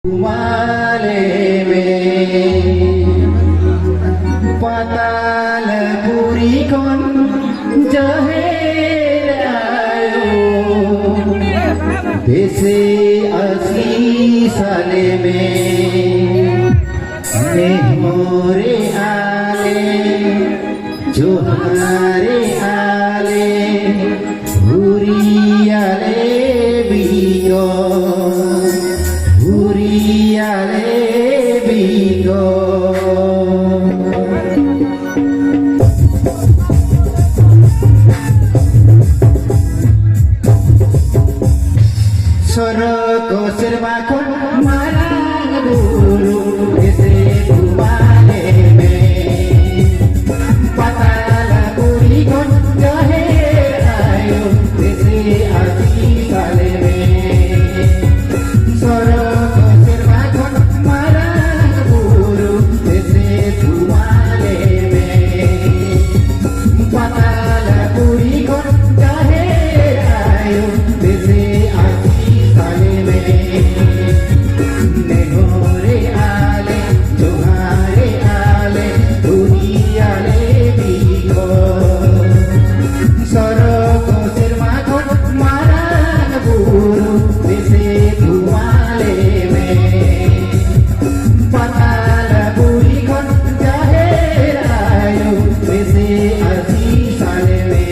Male me patalpuri kon jahe ayo dese asi sale me more ale johare ale buri ale biyo Uriale bigo Soroko servakon marang bulu ese kumale me patala kurikon jahe ayo ese ati sale me Soroko servakon marang bulu ese kumale me patala kurikon jahe ayo ese ati sale me nehore ale johare ale dunia le bigo Soroko servakon marang bulu ese kumale me patala kurikon jahe ayo ese ati sale me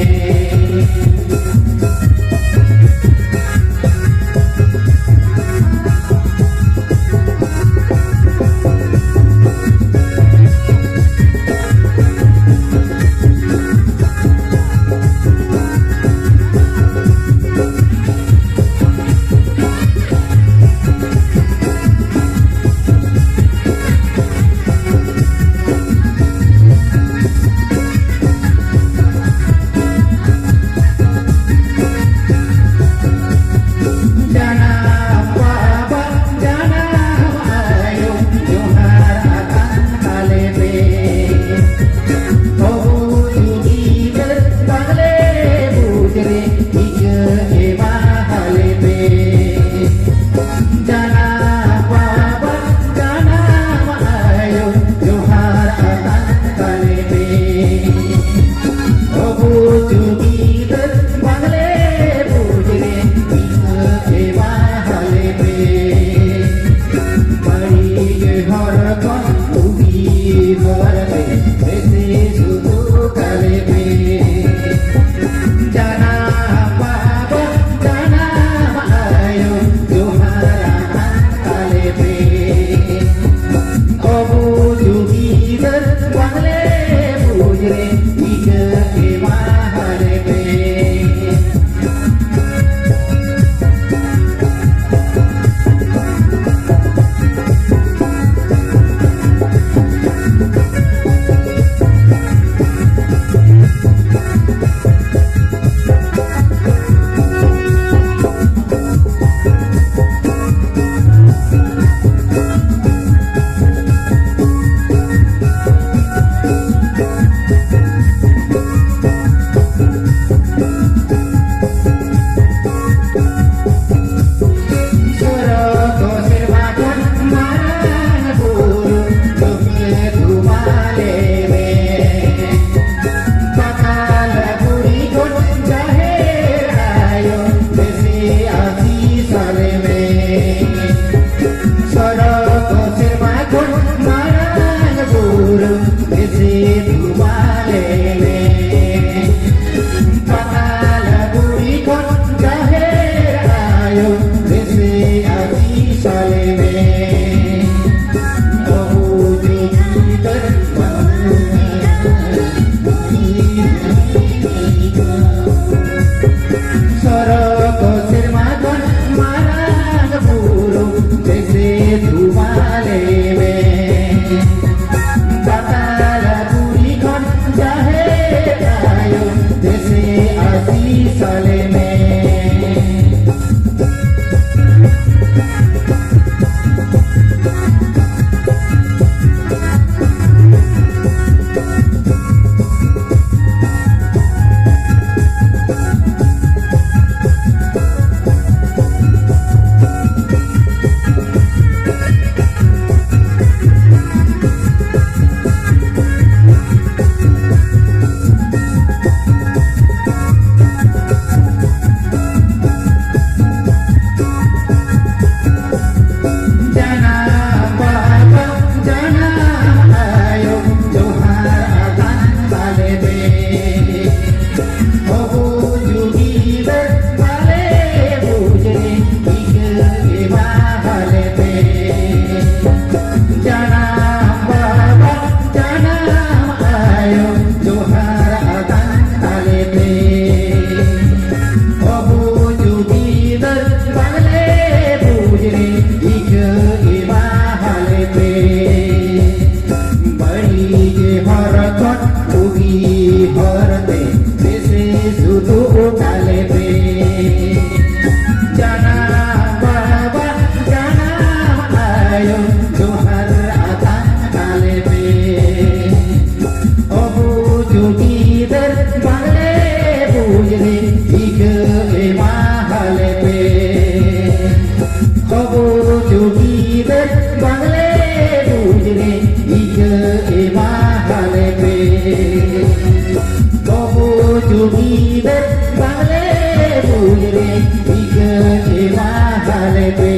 Soroko servakon marang bulu ese ayo Johar atan kale pe obu jugi dar bangle bujre ik e mahale pe obu jugi dar bangle bujre ik e mahale pe obu jugi dar bangle bujre ik e mahale pe